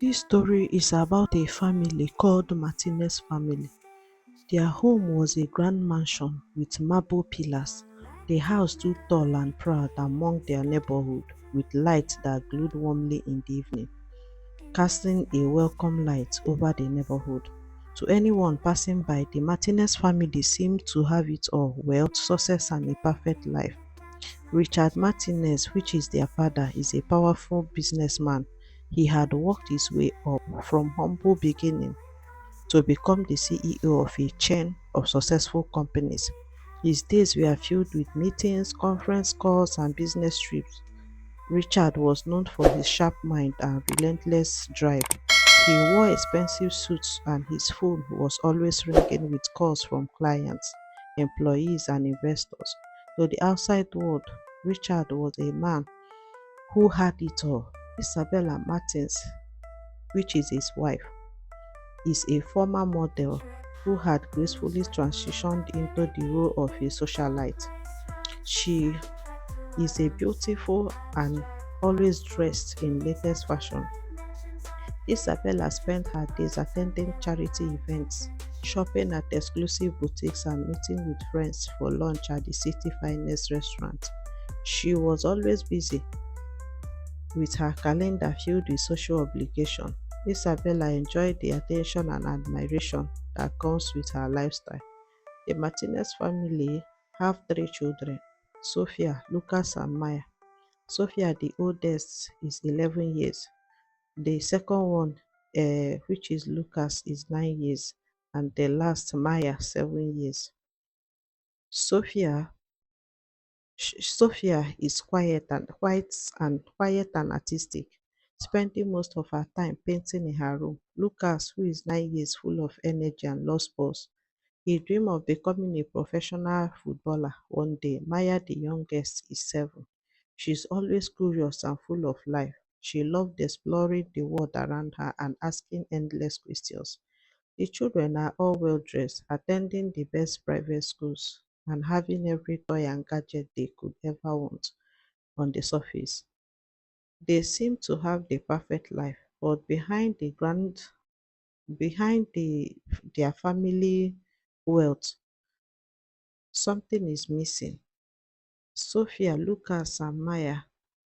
This story is about a family called Martinez family. Their home was a grand mansion with marble pillars. The house stood tall and proud among their neighborhood, with lights that glowed warmly in the evening, casting a welcome light over the neighborhood. To anyone passing by, the Martinez family seemed to have it all: wealth, success, and a perfect life. Richard Martinez, which is their father, is a powerful businessman. He had worked his way up from humble beginning to become the CEO of a chain of successful companies. His days were filled with meetings, conference calls, and business trips. Richard was known for his sharp mind and relentless drive. He wore expensive suits, and his phone was always ringing with calls from clients, employees, and investors. To the outside world, Richard was a man who had it all. Isabella Martins, which is his wife, is a former model who had gracefully transitioned into the role of a socialite. She is a beautiful and always dressed in latest fashion. Isabella spent her days attending charity events, shopping at exclusive boutiques, and meeting with friends for lunch at the city finest restaurant. She was always busy, with her calendar filled with social obligation. Isabella enjoyed the attention and admiration that comes with her lifestyle. The Martinez family have three children: Sophia, Lucas, and Maya. Sophia, the oldest, is 11 years. The second one, which is Lucas, is 9 years, and the last, Maya, 7 years. Sophia Sophia is quiet and artistic, spending most of her time painting in her room. Lucas, who is 9 years, full of energy and lost purse. He dreams of becoming a professional footballer one day. Maya, the youngest, is 7. She's always curious and full of life. She loved exploring the world around her and asking endless questions. The children are all well dressed, attending the best private schools, and having every toy and gadget they could ever want. On the surface, they seem to have the perfect life, but behind their family wealth, something is missing. Sophia, Lucas, and Maya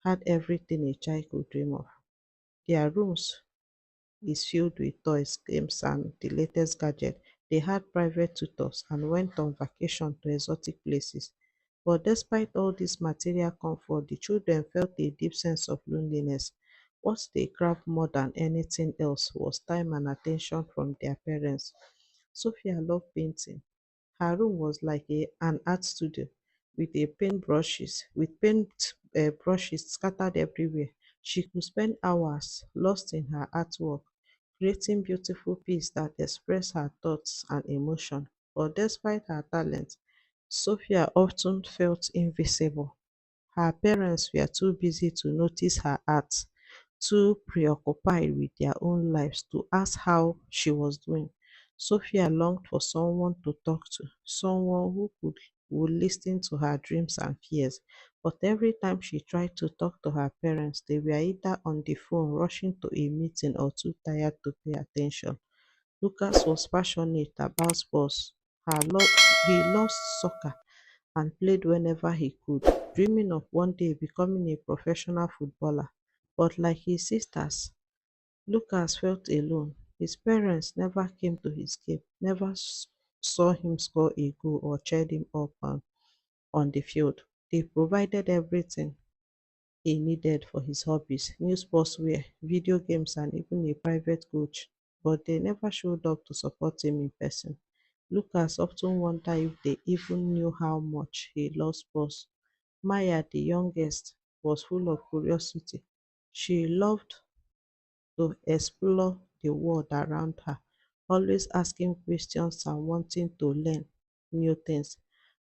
had everything a child could dream of. Their rooms is filled with toys, games, and the latest gadget. They had private tutors and went on vacation to exotic places. But despite all this material comfort, the children felt a deep sense of loneliness. What they craved more than anything else was time and attention from their parents. Sophia loved painting. Her room was like an art studio with paint brushes scattered everywhere. She could spend hours lost in her artwork, creating beautiful pieces that express her thoughts and emotion. But despite her talent, Sophia often felt invisible. Her parents were too busy to notice her art, too preoccupied with their own lives to ask how she was doing. Sophia longed for someone to talk to, someone who would listen to her dreams and fears. But every time she tried to talk to her parents, they were either on the phone, rushing to a meeting, or too tired to pay attention. Lucas was passionate about sports. He loved soccer and played whenever he could, dreaming of one day becoming a professional footballer. But like his sisters, Lucas felt alone. His parents never came to his game, never saw him score a goal or cheered him up on the field. They provided everything he needed for his hobbies: new sportswear, video games, and even a private coach. But they never showed up to support him in person. Lucas often wondered if they even knew how much he loved sports. Maya, the youngest, was full of curiosity. She loved to explore the world around her, always asking questions and wanting to learn new things.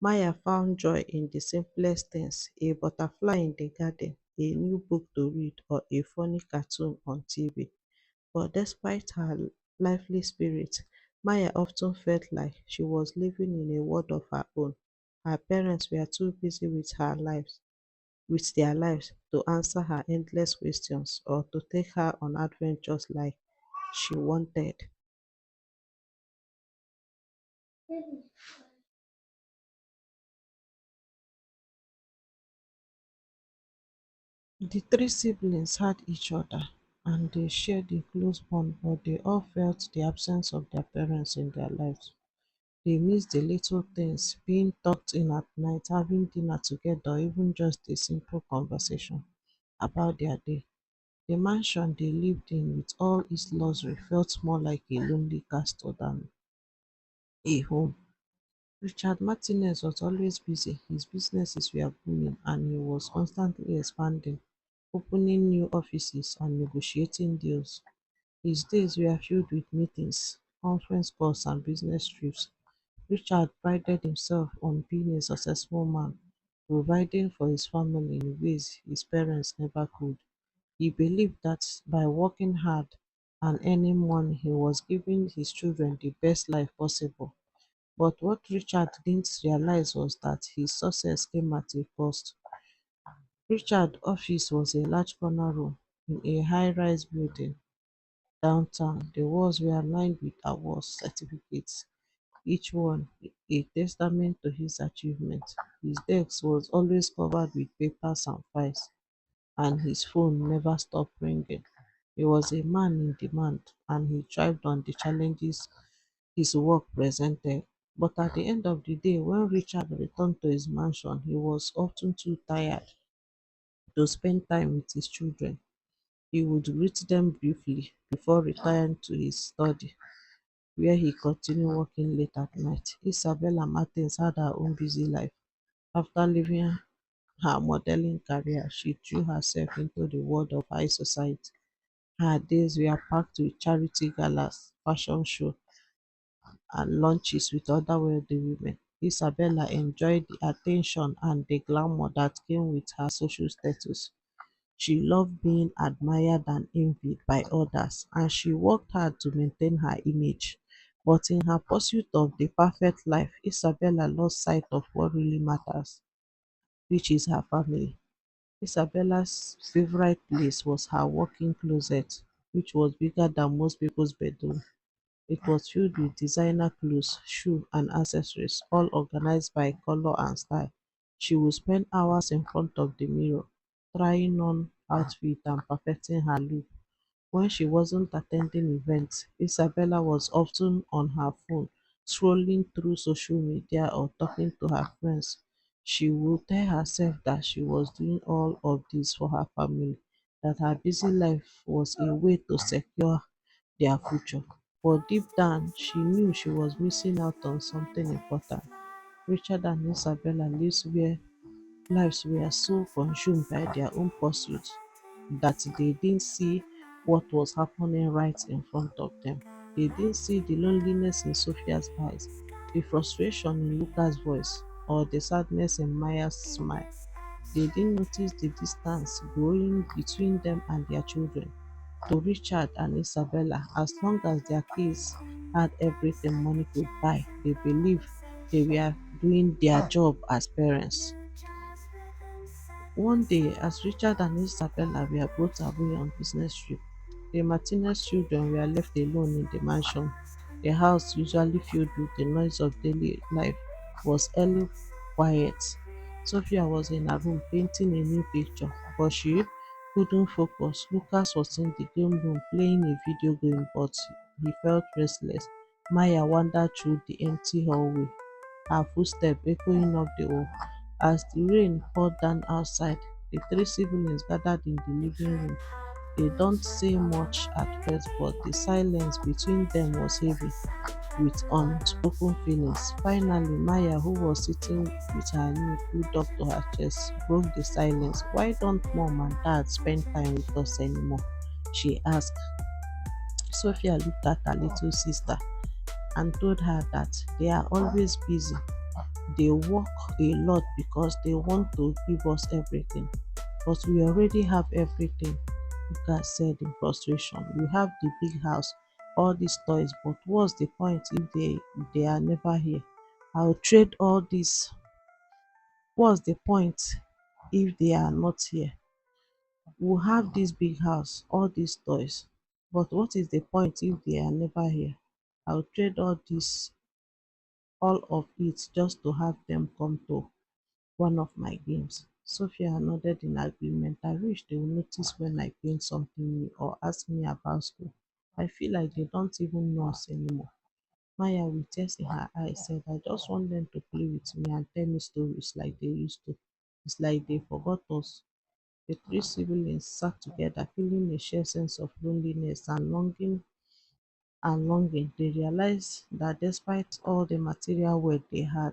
Maya found joy in the simplest things: a butterfly in the garden, a new book to read, or a funny cartoon on TV. But despite her lively spirit, Maya often felt like she was living in a world of her own. Her parents were too busy with her lives with their lives to answer her endless questions or to take her on adventures like she wanted. The three siblings had each other and they shared a close bond, but they all felt the absence of their parents in their lives. They missed the little things, being tucked in at night, having dinner together, or even just a simple conversation about their day. The mansion they lived in, with all its luxury, felt more like a lonely castle than a home. Richard Martinez was always busy. His businesses were booming and he was constantly expanding, opening new offices and negotiating deals. His days were filled with meetings, conference calls, and business trips. Richard prided himself on being a successful man, providing for his family in ways his parents never could. He believed that by working hard and earning money, he was giving his children the best life possible. But what Richard didn't realize was that his success came at a cost. Richard's office was a large corner room in a high-rise building downtown. The walls were lined with awards certificates, each one a testament to his achievement. His desk was always covered with papers and files, and his phone never stopped ringing. He was a man in demand, and he thrived on the challenges his work presented. But at the end of the day, when Richard returned to his mansion, he was often too tired to spend time with his children. He would greet them briefly before retiring to his study, where he continued working late at night. Isabella Martins had her own busy life. After leaving her modeling career, she threw herself into the world of high society. Her days were packed with charity galas, fashion shows, and lunches with other wealthy women. Isabella enjoyed the attention and the glamour that came with her social status. She loved being admired and envied by others, and she worked hard to maintain her image. But in her pursuit of the perfect life, Isabella lost sight of what really matters, which is her family. Isabella's favorite place was her walk-in closet, which was bigger than most people's bedroom. It was filled with designer clothes, shoes, and accessories, all organized by color and style. She would spend hours in front of the mirror, trying on outfits and perfecting her look. When she wasn't attending events, Isabella was often on her phone, scrolling through social media or talking to her friends. She would tell herself that she was doing all of this for her family, that her busy life was a way to secure their future. But deep down, she knew she was missing out on something important. Richard and Isabella lives were so consumed by their own pursuits that they didn't see what was happening right in front of them. They didn't see the loneliness in Sophia's eyes, the frustration in Luca's voice, or the sadness in Maya's smile. They didn't notice the distance growing between them and their children. To Richard and Isabella, as long as their kids had everything money could buy, they believed they were doing their job as parents. One day, as Richard and Isabella were both away on business trip, the Martinez children were left alone in the mansion. The house, usually filled with the noise of daily life, was early quiet. Sophia was in her room painting a new picture, but she couldn't focus. Lucas was in the game room playing a video game, but he felt restless. Maya wandered through the empty hallway, her footsteps echoing up the hall. As the rain poured down outside, the three siblings gathered in the living room. They don't say much at first, but the silence between them was heavy with unspoken feelings. Finally, Maya, who was sitting with her knee pulled up to her chest, broke the silence. Why don't mom and dad spend time with us anymore? She asked. Sophia looked at her little sister and told her that they are always busy. They work a lot because they want to give us everything. But we already have everything, Lucas said in frustration. We have the big house, all these toys, but what's the point if they are never here? I'll trade all this. What's the point? if they are not here. We'll have this big house, all these toys. But what is the point if they are never here? I'll trade all of it just to have them come to one of my games. Sophia nodded in agreement. I wish they would notice when I paint something new or ask me about school. I feel like they don't even know us anymore. Maya, with tears in her eyes, said, I just want them to play with me and tell me stories like they used to. It's like they forgot us. The three siblings sat together, feeling a shared sense of loneliness and longing. They realized that despite all the material wealth they had,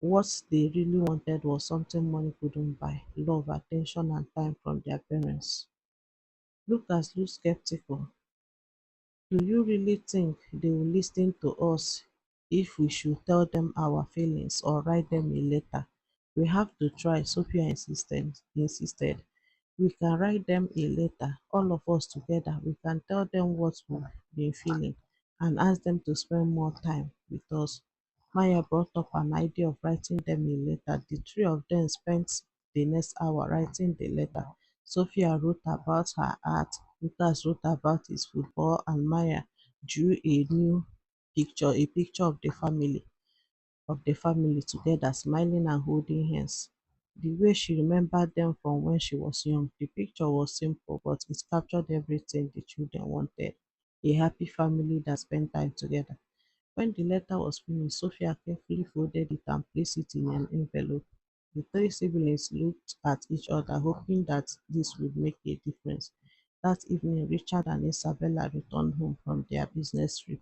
what they really wanted was something money couldn't buy: love, attention, and time from their parents. Lucas looked skeptical. Do you really think they will listen to us if we should tell them our feelings or write them a letter? We have to try, Sophia insisted. We can write them a letter, all of us together. We can tell them what we've been feeling and ask them to spend more time with us. Maya brought up an idea of writing them a letter. The three of them spent the next hour writing the letter. Sophia wrote about her art, Lucas wrote about his football, and Maya drew a picture of the family together, smiling and holding hands. The way she remembered them from when she was young, the picture was simple, but it captured everything the children wanted: a happy family that spent time together. When the letter was finished, Sophia carefully folded it and placed it in an envelope. The three siblings looked at each other, hoping that this would make a difference. That evening, Richard and Isabella returned home from their business trip.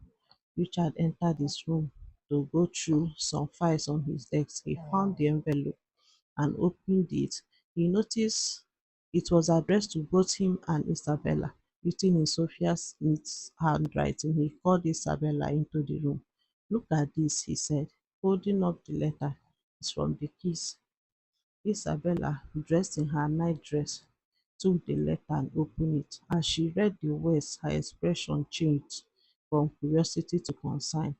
Richard entered his room to go through some files on his desk. He found the envelope and opened it. He noticed it was addressed to both him and Isabella, written in Sophia's neat handwriting. He called Isabella into the room. Look at this, he said, holding up the letter. It's from the kiss. Isabella, dressed in her nightdress, took the letter and opened it. As she read the words, her expression changed from curiosity to concern.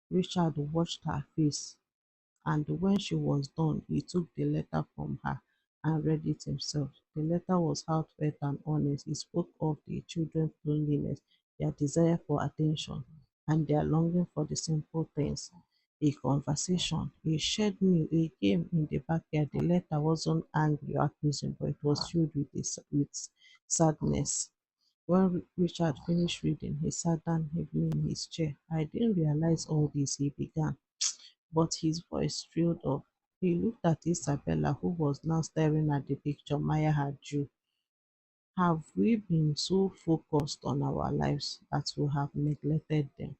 Richard watched her face, and when she was done, he took the letter from her and read it himself. The letter was heartfelt and honest. It spoke of the children's loneliness, their desire for attention, and their longing for the simple things: a conversation, a shared meal, a game in the backyard. The letter wasn't angry or accusing, but it was filled with sadness. When Richard finished reading, he sat down heavily in his chair. I didn't realize all this, he began, but his voice trailed off. He looked at Isabella, who was now staring at the picture Maya had drew. Have we been so focused on our lives that we have neglected them?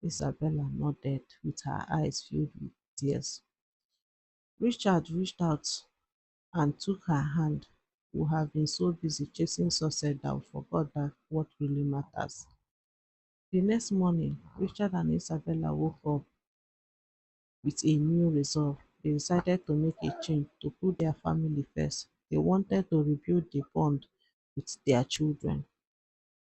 Isabella nodded, with her eyes filled with tears. Richard reached out and took her hand. We have been so busy chasing success that we forgot that what really matters. The next morning, Richard and Isabella woke up with a new resolve. They decided to make a change, to put their family first. They wanted to rebuild the bond with their children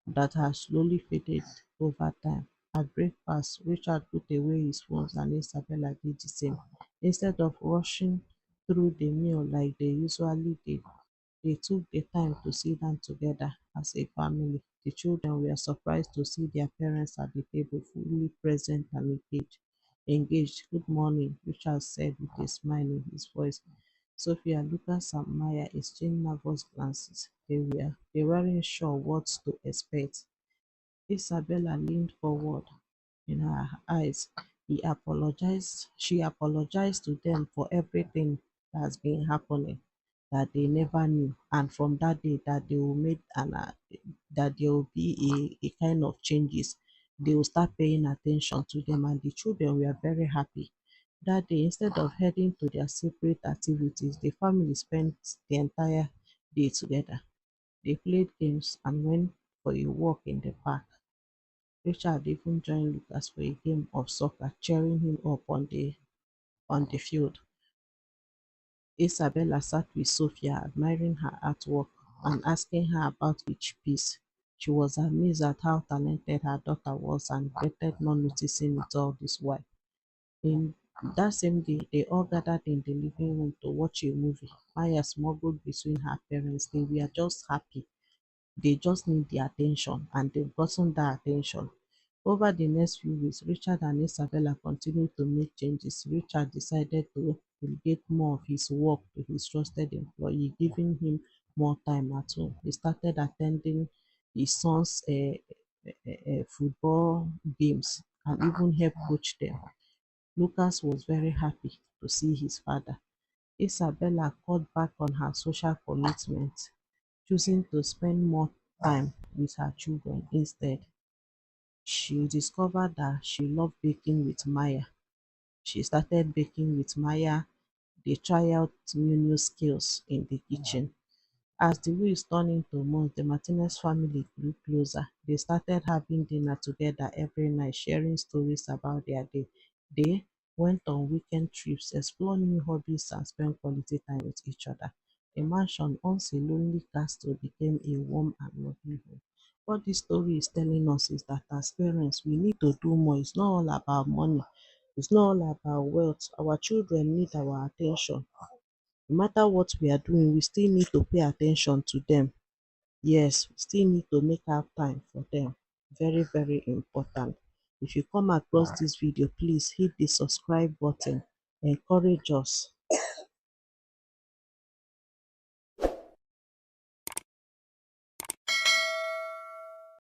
that had slowly faded over time. At breakfast, Richard put away his phones and Isabella did the same. Instead of rushing through the meal like they usually did, they took the time to sit down together as a family. The children were surprised to see their parents at the table, fully present and engaged. Good morning, Richard said with a smile in his voice. Sophia, Lucas, and Maya exchanged nervous glances. They weren't sure what to expect. Isabella leaned forward. In her eyes, she apologized to them for everything that's been happening that they never knew. And from that day that they will make that there will be a kind of changes. They will start paying attention to them, and the children were very happy. That day, instead of heading to their separate activities, the family spent the entire day together. They played games and went for a walk in the park. Richard even joined Lucas for a game of soccer, cheering him up on the field. Isabella sat with Sophia, admiring her artwork and asking her about each piece. She was amazed at how talented her daughter was and regretted not noticing it all this while. In That same day, they all gathered in the living room to watch a movie. Maya smuggled between her parents. They were just happy. They just need the attention, and they've gotten that attention. Over the next few weeks, Richard and Isabella continued to make changes. Richard decided to delegate more of his work to his trusted employee, giving him more time at home. He started attending his son's football games and even helped coach them. Lucas was very happy to see his father. Isabella cut back on her social commitments, choosing to spend more time with her children instead. She discovered that she loved baking with Maya. She started baking with Maya. They try out new skills in the kitchen. As the weeks turned into months, the Martinez family grew closer. They started having dinner together every night, sharing stories about their day. They went on weekend trips, explored new hobbies, and spent quality time with each other. The mansion, once a lonely castle, became a warm and loving home. What this story is telling us is that as parents, we need to do more. It's not all about money. It's not all about wealth. Our children need our attention. No matter what we are doing, we still need to pay attention to them. Yes, we still need to make out time for them. Very, very important. If you come across this video, please hit the subscribe button. Encourage us.